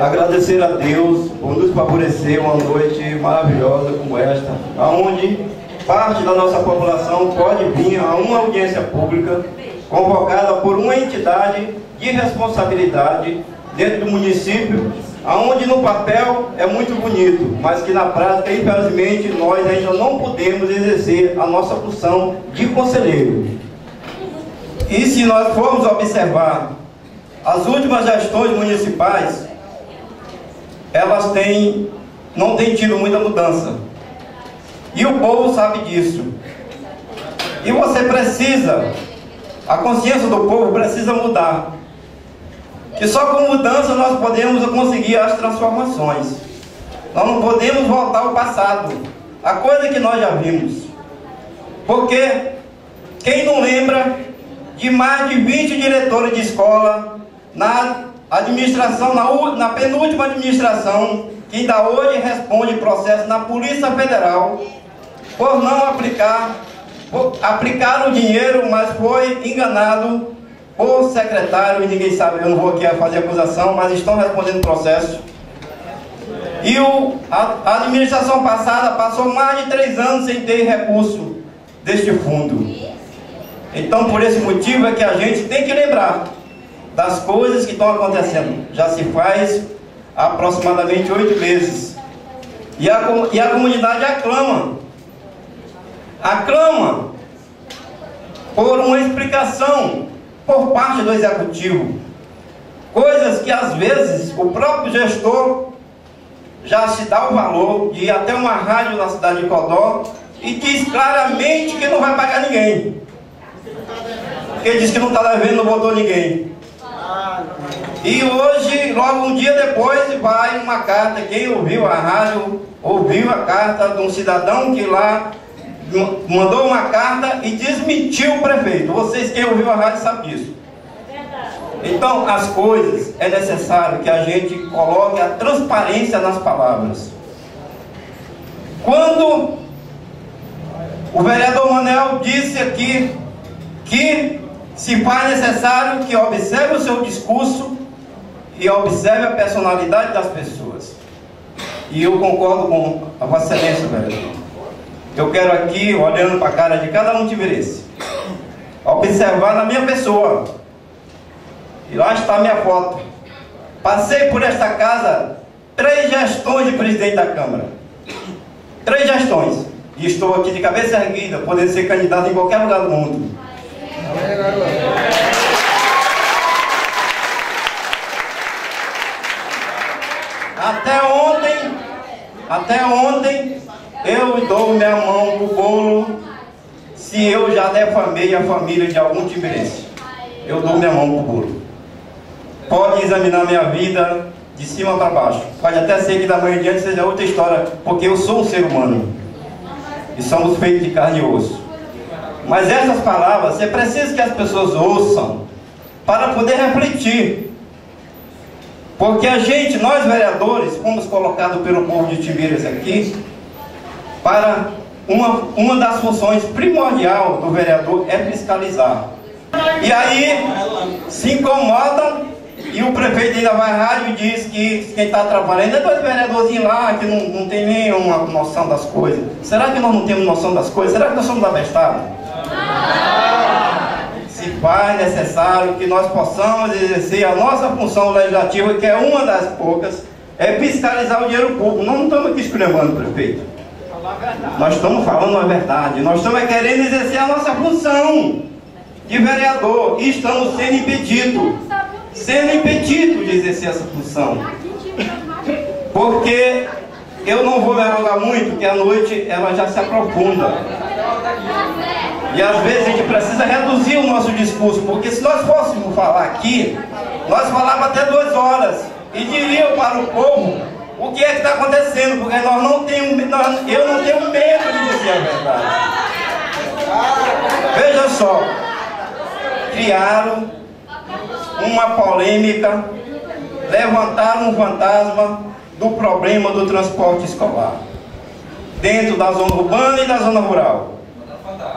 Agradecer a Deus por nos favorecer uma noite maravilhosa como esta, onde parte da nossa população pode vir a uma audiência pública convocada por uma entidade de responsabilidade dentro do município, onde no papel é muito bonito, mas que na prática, infelizmente, nós ainda não podemos exercer a nossa função de conselheiro. E se nós formos observar as últimas gestões municipais, elas não têm tido muita mudança. E o povo sabe disso. E você precisa, a consciência do povo precisa mudar. Que só com mudança nós podemos conseguir as transformações. Nós não podemos voltar ao passado, a coisa que nós já vimos. Porque quem não lembra de mais de 20 diretores de escola na administração, na penúltima administração, que ainda hoje responde processo na Polícia Federal por não aplicar o dinheiro, mas foi enganado por secretário, e ninguém sabe, eu não vou aqui fazer acusação, mas estão respondendo processo. E a administração passada passou mais de 3 anos sem ter recurso deste fundo. Então, por esse motivo é que a gente tem que lembrar das coisas que estão acontecendo. Já se faz aproximadamente 8 meses. E a comunidade aclama por uma explicação por parte do executivo. Coisas que às vezes o próprio gestor já se dá o valor de ir até uma rádio na cidade de Codó e diz claramente que não vai pagar ninguém. Porque diz que não está devendo, não botou ninguém. E hoje, logo um dia depois, vai uma carta. Quem ouviu a rádio, ouviu a carta de um cidadão que lá mandou uma carta e desmentiu o prefeito. Vocês, quem ouviu a rádio, sabe disso. Então, as coisas, é necessário que a gente coloque a transparência nas palavras. Quando o vereador Manel disse aqui que se faz necessário que observe o seu discurso e observe a personalidade das pessoas. E eu concordo com a Vossa Excelência, vereador. Eu quero aqui, olhando para a cara de cada um tivirense, observar na minha pessoa. E lá está a minha foto. Passei por esta casa 3 gestões de presidente da Câmara. 3 gestões. E estou aqui de cabeça erguida, podendo ser candidato em qualquer lugar do mundo. Até ontem, eu dou minha mão pro bolo se eu já defamei a família de algum tivirense. Eu dou minha mão pro bolo. Pode examinar minha vida de cima para baixo. Pode até ser que da manhã em diante seja outra história, porque eu sou um ser humano. E somos feitos de carne e osso. Mas essas palavras, é preciso que as pessoas ouçam para poder refletir. Porque nós vereadores, fomos colocados pelo povo de Tiviras aqui para uma das funções primordiais do vereador é fiscalizar. E aí se incomodam e o prefeito ainda vai à rádio e diz que quem está atrapalhando é 2 vereadorzinhos lá que não tem nenhuma noção das coisas. Será que nós não temos noção das coisas? Será que nós somos abestados? Se faz necessário que nós possamos exercer a nossa função legislativa, que é uma das poucas, é fiscalizar o dinheiro público. Nós não estamos aqui esculhambando, prefeito. Nós estamos falando a verdade. Nós estamos querendo exercer a nossa função de vereador e estamos sendo impedidos de exercer essa função. Porque eu não vou me alongar muito, porque a noite ela já se aprofunda. E às vezes a gente precisa reduzir o nosso discurso, porque se nós fôssemos falar aqui, nós falávamos até 2 horas e diríamos para o povo o que é que está acontecendo, porque eu não tenho medo de dizer a verdade. Veja só, criaram uma polêmica, levantaram um fantasma do problema do transporte escolar dentro da zona urbana e da zona rural.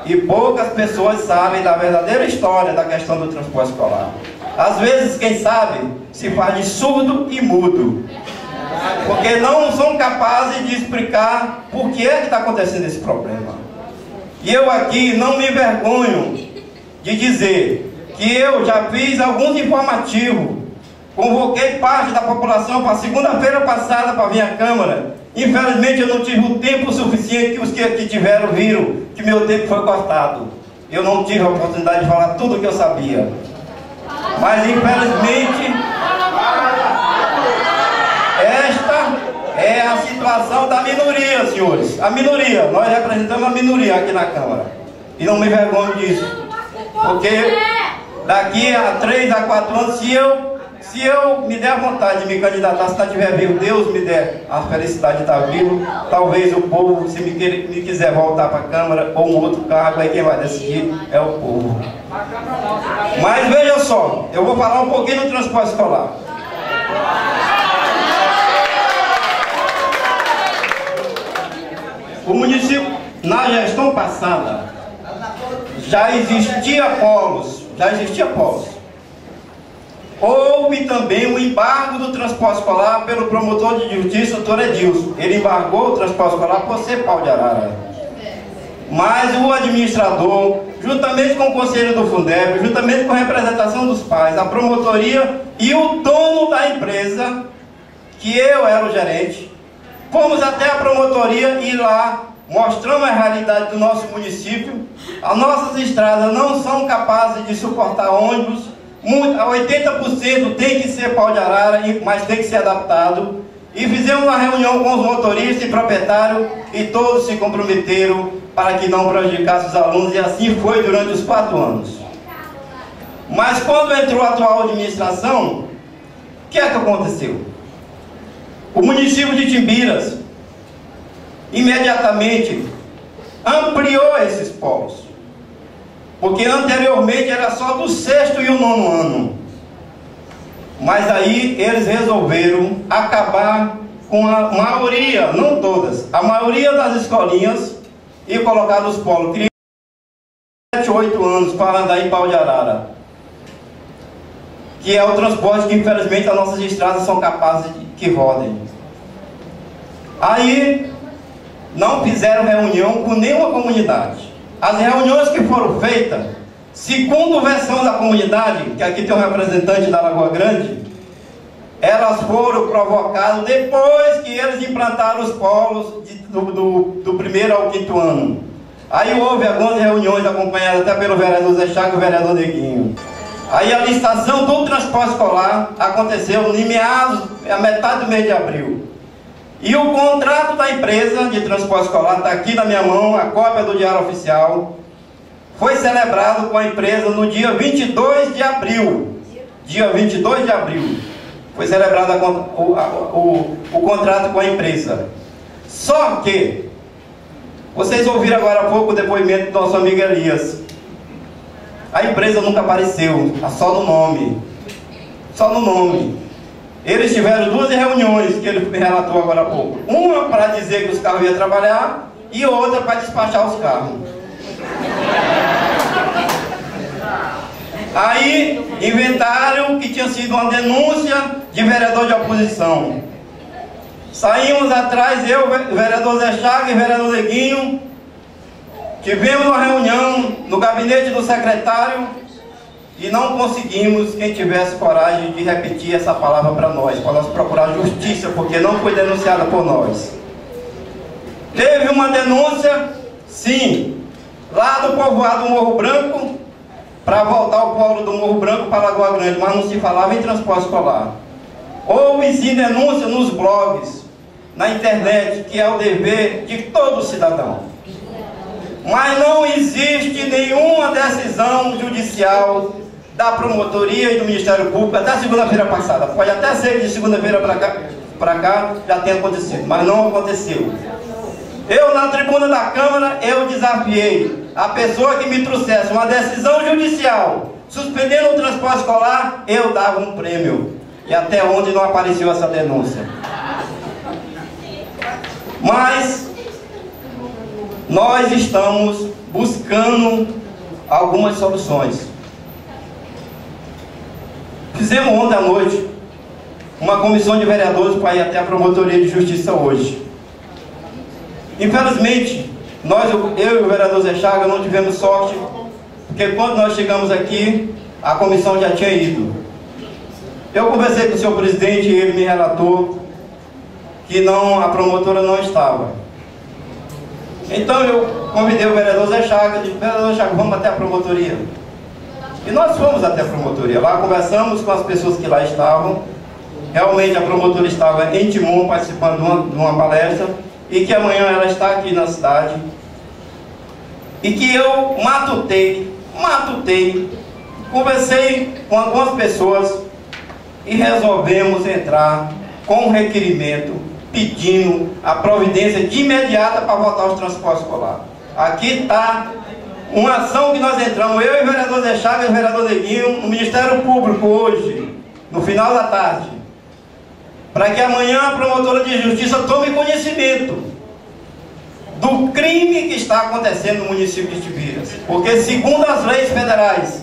E poucas pessoas sabem da verdadeira história da questão do transporte escolar. Às vezes, quem sabe, se faz de surdo e mudo, porque não são capazes de explicar por que é que está acontecendo esse problema. E eu aqui não me envergonho de dizer que eu já fiz alguns informativos, convoquei parte da população para segunda-feira passada para vir à Câmara. Infelizmente eu não tive o tempo suficiente, que os que aqui tiveram viram que meu tempo foi cortado. Eu não tive a oportunidade de falar tudo o que eu sabia. Mas infelizmente, esta é a situação da minoria, senhores. A minoria, nós representamos a minoria aqui na Câmara. E não me envergonho disso. Porque daqui a 3 a 4 anos, se eu me der a vontade de me candidatar, se não estiver vivo, Deus me der a felicidade de estar vivo, talvez o povo, se me quiser voltar para a Câmara ou um outro cargo, aí quem vai decidir é o povo. Mas veja só, eu vou falar um pouquinho do transporte escolar. O município, na gestão passada, já existia polos. Houve também o embargo do transporte escolar pelo promotor de justiça, doutor Edilson. Ele embargou o transporte escolar por ser pau de arara. Mas o administrador, juntamente com o conselho do Fundeb, juntamente com a representação dos pais, a promotoria e o dono da empresa, que eu era o gerente, fomos até a promotoria e lá mostramos a realidade do nosso município. As nossas estradas não são capazes de suportar ônibus. 80% tem que ser pau de arara, mas tem que ser adaptado. E fizemos uma reunião com os motoristas e proprietários e todos se comprometeram para que não prejudicasse os alunos, e assim foi durante os 4 anos. Mas quando entrou a atual administração, o que é que aconteceu? O município de Timbiras imediatamente ampliou esses polos, porque anteriormente era só do 6º e o 9º ano. Mas aí eles resolveram acabar com a maioria, não todas, a maioria das escolinhas, e colocar nos polos. Crianças de 7, 8 anos para andar em pau de arara, que é o transporte que infelizmente as nossas estradas são capazes de que rodem. Aí não fizeram reunião com nenhuma comunidade. As reuniões que foram feitas, segundo versão da comunidade, que aqui tem um representante da Lagoa Grande, elas foram provocadas depois que eles implantaram os polos do 1º ao 5º ano. Aí houve algumas reuniões acompanhadas até pelo vereador Zé Chagas e o vereador Neguinho. Aí a licitação do transporte escolar aconteceu em meados, a metade do mês de abril. E o contrato da empresa de transporte escolar, está aqui na minha mão, a cópia do Diário Oficial, foi celebrado com a empresa no dia 22 de abril. Dia 22 de abril. Foi celebrado o contrato com a empresa. Só que, vocês ouviram agora há pouco o depoimento do nosso amigo Elias. A empresa nunca apareceu, só no nome. Só no nome. Eles tiveram 2 reuniões que ele relatou agora há pouco. Uma para dizer que os carros iam trabalhar e outra para despachar os carros. Aí inventaram que tinha sido uma denúncia de vereador de oposição. Saímos atrás, eu, o vereador Zé Chagas e o vereador Neguinho. Tivemos uma reunião no gabinete do secretário e não conseguimos quem tivesse coragem de repetir essa palavra para nós procurar justiça, porque não foi denunciada por nós. Teve uma denúncia, sim, lá do povoado do Morro Branco, para voltar o polo do Morro Branco para a Lagoa Grande, mas não se falava em transporte escolar. Houve sim denúncia nos blogs, na internet, que é o dever de todo cidadão. Mas não existe nenhuma decisão judicial da promotoria e do Ministério Público até segunda-feira passada. Pode até ser de segunda-feira para cá já tenha acontecido, mas não aconteceu. Eu, na tribuna da Câmara, eu desafiei a pessoa que me trouxesse uma decisão judicial suspendendo o transporte escolar, eu dava um prêmio. E até onde não apareceu essa denúncia. Mas nós estamos buscando algumas soluções. Fizemos ontem à noite uma comissão de vereadores para ir até a Promotoria de Justiça hoje. Infelizmente, eu e o vereador Zé Chagas não tivemos sorte, porque quando nós chegamos aqui, a comissão já tinha ido. Eu conversei com o senhor presidente e ele me relatou que a promotora não estava. Então eu convidei o vereador Zé Chagas e disse: vereador Chagas, vamos até a promotoria. E nós fomos até a promotoria. Lá conversamos com as pessoas que lá estavam. Realmente a promotora estava em Timon participando de uma palestra, e que amanhã ela está aqui na cidade. E que eu matutei, conversei com algumas pessoas e resolvemos entrar com um requerimento pedindo a providência de imediata para voltar aos transportes escolares. Aqui está uma ação que nós entramos, eu e o vereador Zé Chagas e o vereador Neguinho, no Ministério Público hoje, no final da tarde, para que amanhã a promotora de justiça tome conhecimento do crime que está acontecendo no município de Tibiras. Porque segundo as leis federais,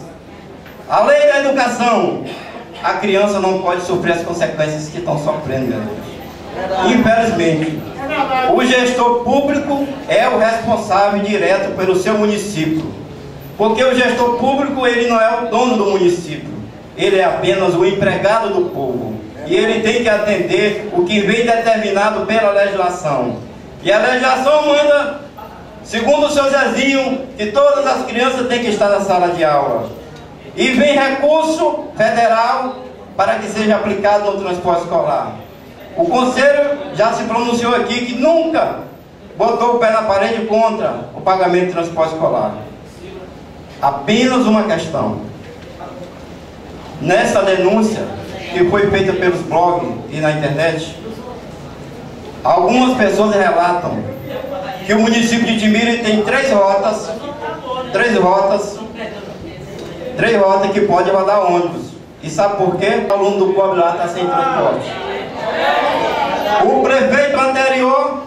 a lei da educação, a criança não pode sofrer as consequências que estão sofrendo, meu Deus. Infelizmente, o gestor público é o responsável direto pelo seu município. Porque o gestor público, ele não é o dono do município. Ele é apenas o empregado do povo. E ele tem que atender o que vem determinado pela legislação. E a legislação manda, segundo o seu Zezinho, que todas as crianças têm que estar na sala de aula. E vem recurso federal para que seja aplicado no transporte escolar. O Conselho já se pronunciou aqui que nunca botou o pé na parede contra o pagamento de transporte escolar. Apenas uma questão. Nessa denúncia que foi feita pelos blogs e na internet, algumas pessoas relatam que o município de Timira tem três rotas que pode rodar ônibus. E sabe por quê? O aluno do pobre lá está sem transporte. O prefeito anterior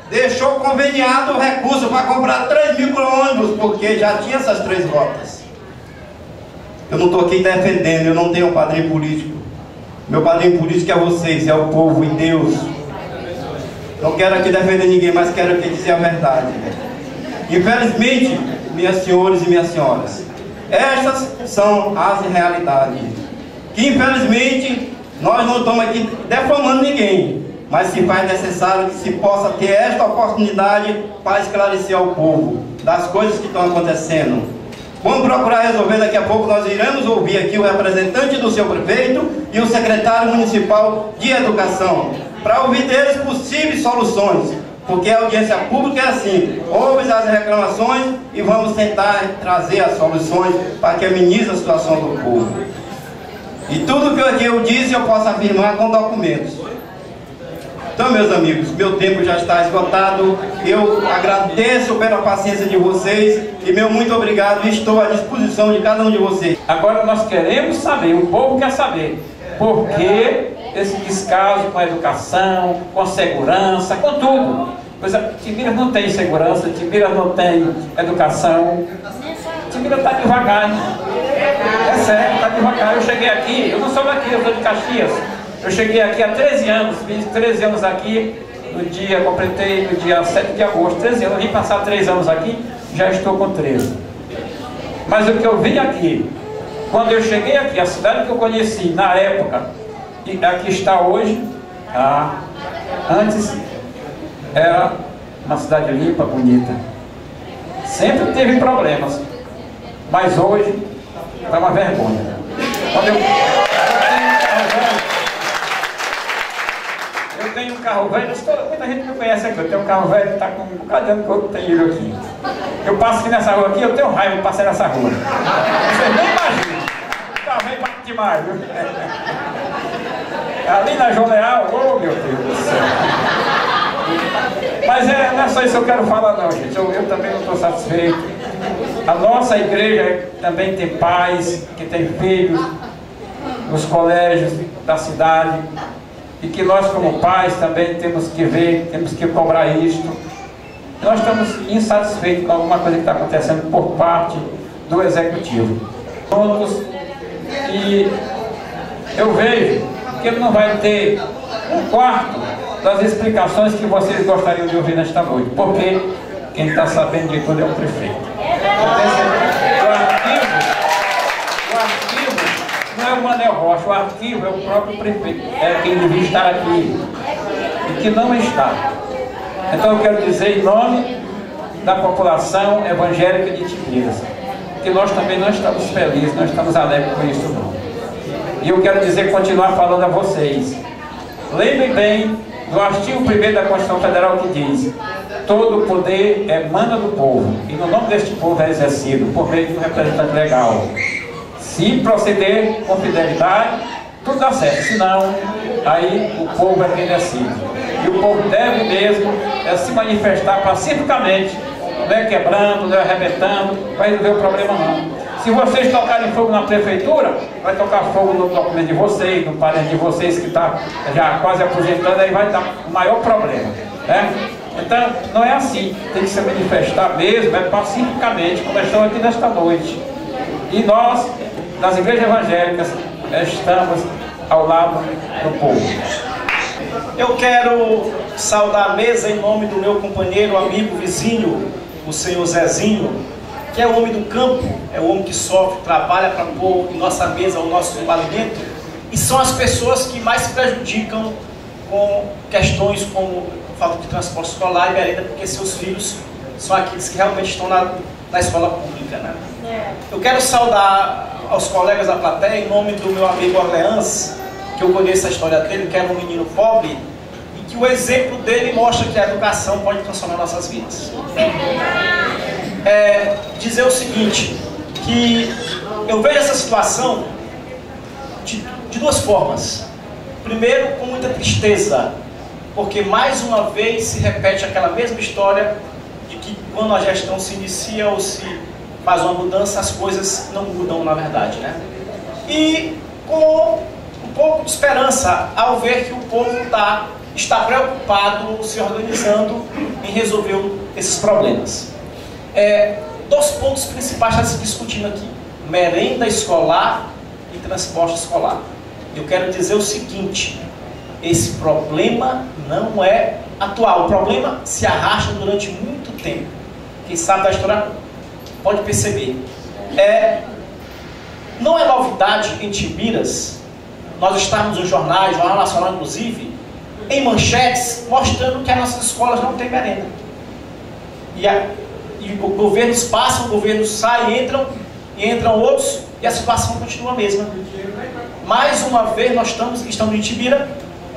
deixou conveniado o recurso para comprar 3 micro-ônibus, porque já tinha essas três rotas. Eu não estou aqui defendendo, eu não tenho um padrinho político. Meu padrinho político é vocês, é o povo e Deus. Não quero aqui defender ninguém, mas quero aqui dizer a verdade. Infelizmente, minhas senhores e minhas senhoras, estas são as realidades. Que infelizmente nós não estamos aqui defamando ninguém, mas se faz necessário que se possa ter esta oportunidade para esclarecer ao povo das coisas que estão acontecendo. Vamos procurar resolver, daqui a pouco nós iremos ouvir aqui o representante do seu prefeito e o secretário municipal de educação, para ouvir deles possíveis soluções, porque a audiência pública é assim, ouve as reclamações e vamos tentar trazer as soluções para que amenize a situação do povo. E tudo que eu disse eu posso afirmar com documentos. Então, meus amigos, meu tempo já está esgotado. Eu agradeço pela paciência de vocês e meu muito obrigado. Estou à disposição de cada um de vocês. Agora nós queremos saber, o povo quer saber, por que esse descaso com a educação, com a segurança, com tudo. Pois Tibiras não tem segurança, Tibiras não tem educação. Tibiras está devagar. É sério, está devagar. Eu cheguei aqui, eu não sou daqui, eu sou de Caxias. Eu cheguei aqui há 13 anos, fiz 13 anos aqui, completei no dia 7 de agosto, 13 anos, eu vim passar 3 anos aqui, já estou com 13. Mas o que eu vi aqui, quando eu cheguei aqui, a cidade que eu conheci na época, e aqui está hoje, antes era uma cidade limpa, bonita. Sempre teve problemas, mas hoje é uma vergonha. Eu tenho um carro velho, muita gente me conhece aqui, eu tenho um carro velho que está com um bocado de ano que eu tenho ele aqui. Eu passo aqui nessa rua aqui, eu tenho raiva de passar nessa rua. Vocês nem imaginam. O carro velho bate demais, viu? Ali na João Leal, oh meu Deus do céu. Mas não é só isso que eu quero falar não, gente. Eu também não estou satisfeito. A nossa igreja também tem pais, que tem filhos nos colégios da cidade. E que nós como pais também temos que ver, temos que cobrar isto. Nós estamos insatisfeitos com alguma coisa que está acontecendo por parte do Executivo. Todos, e eu vejo que ele não vai ter um quarto das explicações que vocês gostariam de ouvir nesta noite, porque quem está sabendo de tudo é o prefeito. O arquivo não é o Manel Rocha, o arquivo é o próprio prefeito, é quem devia estar aqui e que não está. Então eu quero dizer em nome da população evangélica de Itibiras que nós também não estamos felizes, não estamos alegres com isso não. E eu quero dizer, continuar falando a vocês, lembrem bem do artigo 1º da Constituição Federal, que diz: todo o poder emana do povo e no nome deste povo é exercido por meio de um representante legal. Se proceder com fidelidade, tudo dá certo, senão aí o povo é quem decide. E o povo deve mesmo se manifestar pacificamente, não é quebrando, não é arrebentando, vai resolver o problema não. Se vocês tocarem fogo na prefeitura, vai tocar fogo no documento de vocês, no parente de vocês que está já quase aposentando, aí vai dar o maior problema, né? Então, não é assim, tem que se manifestar mesmo, pacificamente, como estamos aqui nesta noite. E nós, das igrejas evangélicas, estamos ao lado do povo. Eu quero saudar a mesa em nome do meu companheiro, amigo, vizinho, o senhor Zezinho, que é o homem do campo, é o homem que sofre, trabalha para pôr em nossa mesa o nosso alimento, e são as pessoas que mais se prejudicam com questões como falta de transporte escolar e merenda, porque seus filhos são aqueles que realmente estão na escola pública, né? Eu quero saudar aos colegas da plateia, em nome do meu amigo Orleans, que eu conheço a história dele, que era um menino pobre, e que o exemplo dele mostra que a educação pode transformar nossas vidas. Dizer o seguinte, que eu vejo essa situação de duas formas. Primeiro, com muita tristeza, porque mais uma vez se repete aquela mesma história de que quando a gestão se inicia ou se faz uma mudança, as coisas não mudam na verdade, né? E com um pouco de esperança ao ver que o povo está preocupado, se organizando em resolver esses problemas. Dois pontos principais já se discutindo aqui: merenda escolar e transporte escolar. Eu quero dizer o seguinte: esse problema não é atual, o problema se arrasta durante muito tempo. Quem sabe da história pode perceber. Não é novidade em Itibiras nós estarmos no Jornal Nacional inclusive, em manchetes, mostrando que as nossas escolas não têm merenda. E o governo passa, o governo sai, entram outros, e a situação continua a mesma. Mais uma vez, nós estamos em Itibira.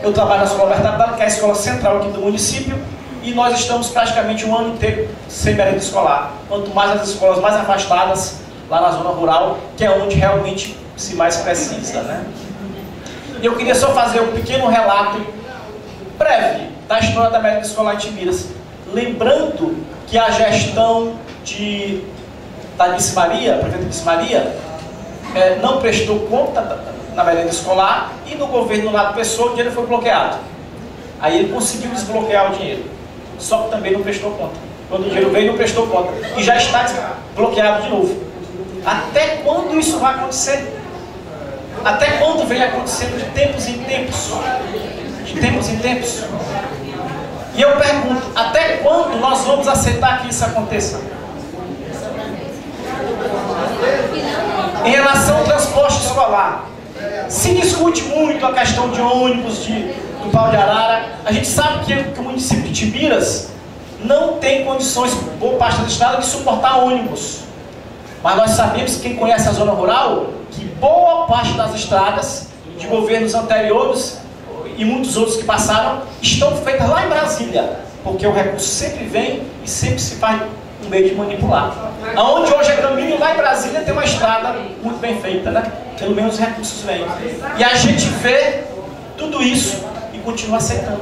Eu trabalho na Escola Alberto, que é a escola central aqui do município, e nós estamos praticamente um ano inteiro sem merenda escolar. Quanto mais as escolas mais afastadas, lá na zona rural, que é onde realmente se mais precisa, né? Eu queria só fazer um pequeno relato breve da história da merenda escolar em Itibiras. Lembrando que a gestão da Alice Maria, a prefeita Alice Maria, não prestou conta na merenda escolar, e no governo do Nato Pessoa o dinheiro foi bloqueado. Aí ele conseguiu desbloquear o dinheiro, só que também não prestou conta. Quando o dinheiro veio, não prestou conta, e já está bloqueado de novo. Até quando isso vai acontecer? Até quando vem acontecendo de tempos em tempos? De tempos em tempos? E eu pergunto, até quando nós vamos aceitar que isso aconteça? Em relação ao transporte escolar, se discute muito a questão de ônibus do Pau de Arara. A gente sabe que o município de Itibiras não tem condições, boa parte do estado, de suportar ônibus. Mas nós sabemos, quem conhece a zona rural, que boa parte das estradas de governos anteriores e muitos outros que passaram estão feitas lá em Brasília, porque o recurso sempre vem e sempre se faz um meio de manipular. Aonde hoje é caminho, lá em Brasília tem uma estrada muito bem feita, né? Pelo menos os recursos vêm. E a gente vê tudo isso e continua aceitando.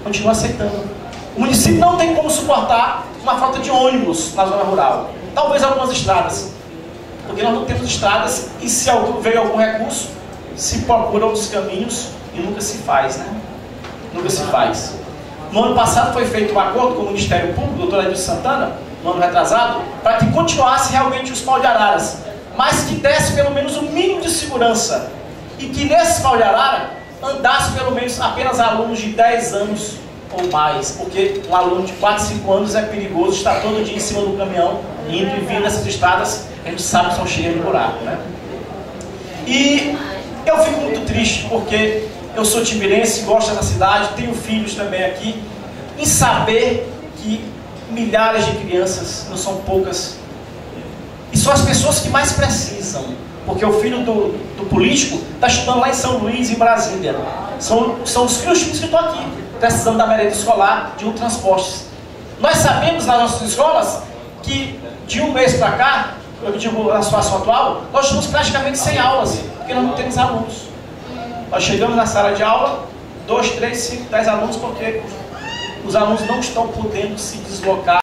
Continua aceitando. O município não tem como suportar uma frota de ônibus na zona rural. Talvez algumas estradas, porque nós não temos estradas, e se veio algum recurso, se procura outros caminhos e nunca se faz, né? Nunca se faz. No ano passado foi feito um acordo com o Ministério Público, o doutor Edilson Santana, no ano retrasado, para que continuasse realmente os pau de araras, mas que desse pelo menos o mínimo de segurança. e que nesse Pau de Arara andasse pelo menos apenas alunos de 10 anos ou mais, porque um aluno de 4, 5 anos é perigoso estar todo dia em cima do caminhão, indo e vindo nessas estradas, a gente sabe que são cheias de buraco, né? E eu fico muito triste, porque eu sou timirense, gosto da cidade, tenho filhos também aqui, em saber que milhares de crianças, não são poucas, e são as pessoas que mais precisam, porque o filho do político está estudando lá em São Luís, em Brasília. São os filhos que estão aqui, precisando da merenda escolar, de um transporte. Nós sabemos nas nossas escolas que de um mês para cá, eu digo na situação atual, nós estamos praticamente sem aulas, porque nós não temos alunos. Nós chegamos na sala de aula, 2, 3, 5, 10 alunos, porque os alunos não estão podendo se deslocar